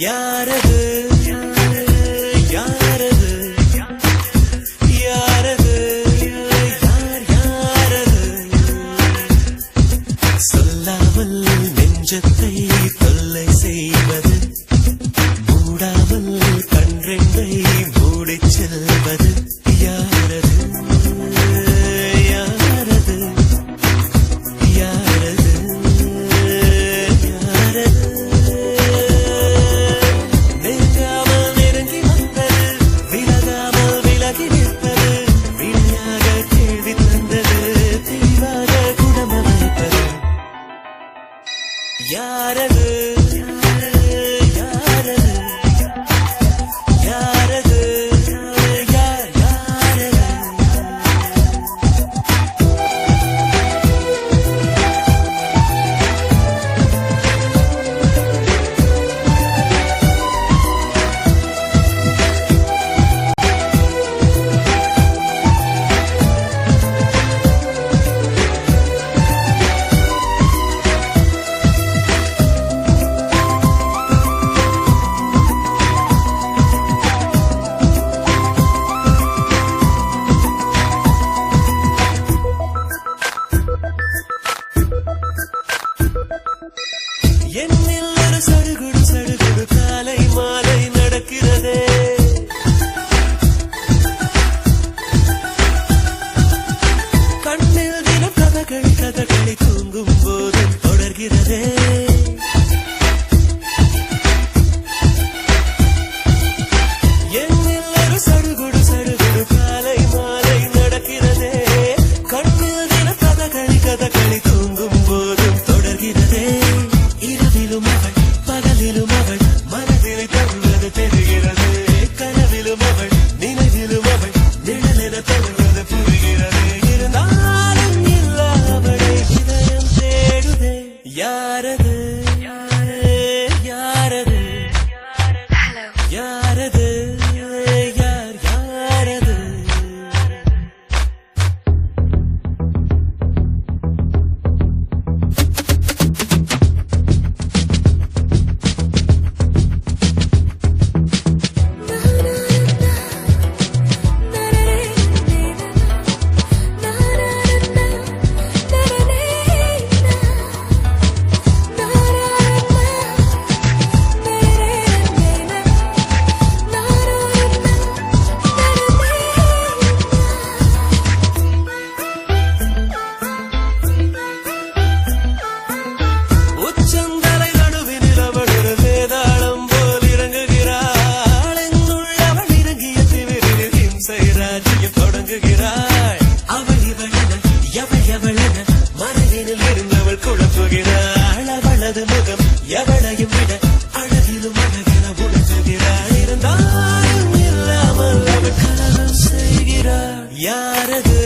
யாரது யாரது யாரது யாரது சொல்லாமல் நெஞ்சத்தை தொல்லை செய்வது மூடாமல் கன்றெண்டை மூடிச் செல்வது யாரது யாரது யாரது யாரது யாரது யாரது யாரது என்னில் ஒரு சடுகுடு சடுகுடு காலை மாலை நடக்கிறதே கண்ணில் தினம் கதகளி கதகளி தூங்கும் போதும் தொடர்கிறதே என்னில் ஒரு சடுகுடு சடுகுடு காலை மாலை நடக்கிறதே கண்ணில் தினம் கதகளி கதகளி தூங்கும் போதும் தொடர்கிறதே இரவிலும் அவள் பகலிலும் அவள் மனதில் தருவது தெரிகிறது கனவிலும் அவள் நினைவிலும் அவள் நிழலென தருவது புரிகிறது இருந்தாலும் இல்ல அவளை இதயம் தேடுதே யாரது யாரது யாரது யாரது உச்சந்தலை நடுவினில் அவள் ஒரு வேதாளம் போல் இறங்குகிறாள் என்னுள் அவள் இறங்கிய திமிரில் இம்சை ராஜ்யம் தொடங்குகிறாள் அவள் இவளென எவள் எவளென மனதினில் இருந்தவள் குழப்புகிறாள் அவளது முகம் எவளையும் விட அழகிலும் அழகென உணர்த்துகிறாள் இருந்தாலும் இல்லாமல் அவள் கலகம் செய்கிறாள் யாரது